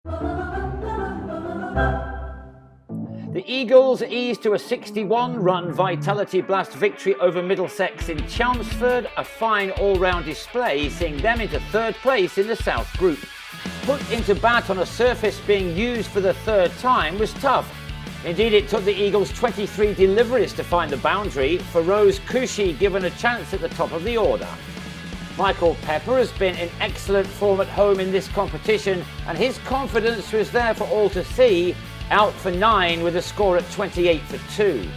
The Eagles eased to a 61-run Vitality Blast victory over Middlesex in Chelmsford, a fine all-round display seeing them into third place in the South Group. Put into bat on a surface being used for the third time was tough. Indeed, it took the Eagles 23 deliveries to find the boundary, for Rose Cushy given a chance at the top of the order. Michael Pepper has been in excellent form at home in this competition, and his confidence was there for all to see, out for 9 with a score at 28 for 2.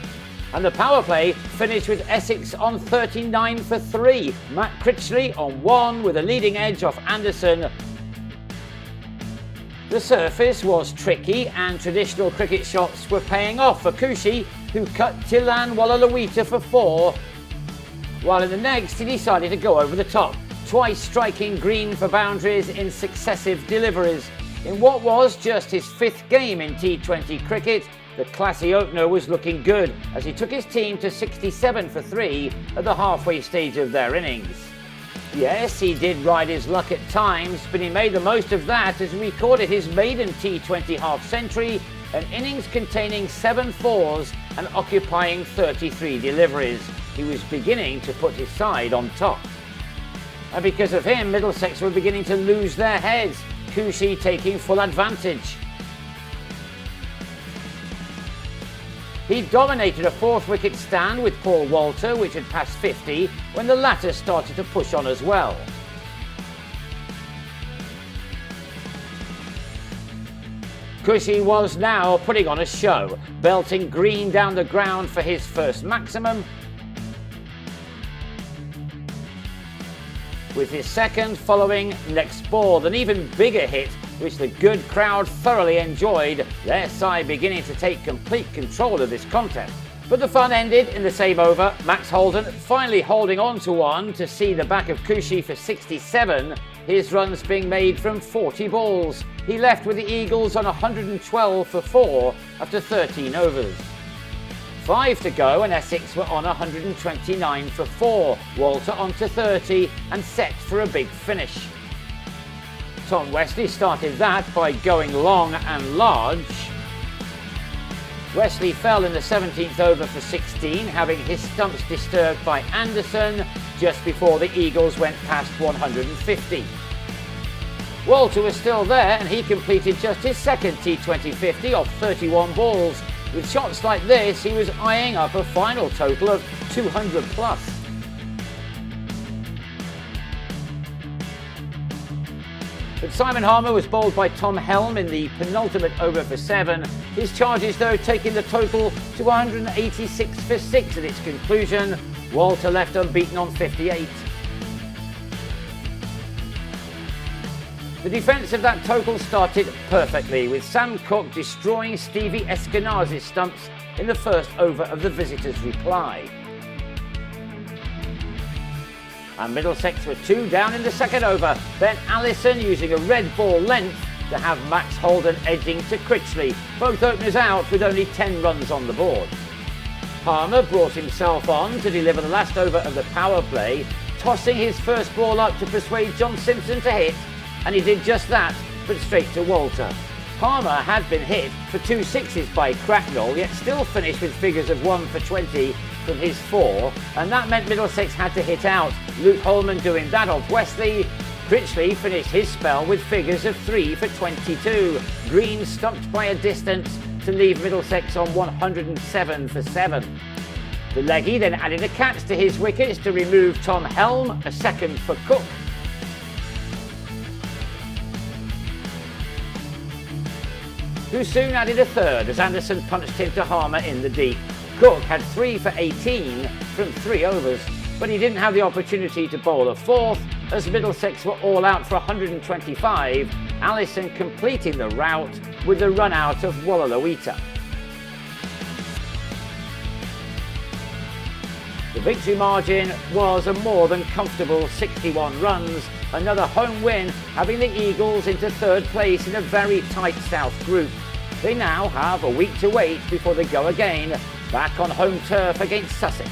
And the power play finished with Essex on 39 for 3. Matt Critchley on 1 with a leading edge off Anderson. The surface was tricky and traditional cricket shots were paying off for Cushy, who cut Tilan Walalawita for 4. While in the next he decided to go over the top, twice striking green for boundaries in successive deliveries. In what was just his 5th game in T20 cricket, the classy opener was looking good as he took his team to 67 for 3 at the halfway stage of their innings. Yes, he did ride his luck at times, but he made the most of that as he recorded his maiden T20 half-century, an innings containing 7 fours and occupying 33 deliveries. He was beginning to put his side on top. And because of him, Middlesex were beginning to lose their heads, Cushy taking full advantage. He dominated a 4th wicket stand with Paul Walter, which had passed 50, when the latter started to push on as well. Cushy was now putting on a show, belting green down the ground for his first maximum, with his second following next ball, an even bigger hit which the good crowd thoroughly enjoyed, their side beginning to take complete control of this contest. But the fun ended in the same over, Max Holden finally holding on to one to see the back of Cushy for 67, his runs being made from 40 balls. He left with the Eagles on 112 for 4 after 13 overs. 5 to go and Essex were on 129 for 4, Walter on to 30 and set for a big finish. Tom Wesley started that by going long and large. Wesley fell in the 17th over for 16, having his stumps disturbed by Anderson just before the Eagles went past 150. Walter was still there and he completed just his second T20 50 off 31 balls. With shots like this, he was eyeing up a final total of 200 plus. But Simon Harmer was bowled by Tom Helm in the penultimate over for 7. His charges, though, taking the total to 186 for 6 at its conclusion. Walter left unbeaten on 58. The defence of that total started perfectly, with Sam Cooke destroying Stevie Eskenazi's stumps in the first over of the visitors' reply. And Middlesex were 2 down in the second over. Ben Allison using a red ball length to have Max Holden edging to Critchley, both openers out with only 10 runs on the board. Palmer brought himself on to deliver the last over of the power play, tossing his first ball up to persuade John Simpson to hit, and he did just that, but straight to Walter. Palmer had been hit for 2 sixes by Cracknell, yet still finished with figures of 1 for 20 from his 4, and that meant Middlesex had to hit out. Luke Holman doing that off Wesley. Critchley finished his spell with figures of 3 for 22. Green stumped by a distance to leave Middlesex on 107 for 7. The leggy then added a catch to his wickets to remove Tom Helm, a second for Cooke. Who soon added a third as Anderson punched him to Harmer in the deep. Cooke had 3 for 18 from 3 overs, but he didn't have the opportunity to bowl a fourth as Middlesex were all out for 125, Allison completing the rout with the run out of Walalawita. The victory margin was a more than comfortable 61 runs, another home win having the Eagles into third place in a very tight South Group. They now have a week to wait before they go again, back on home turf against Sussex.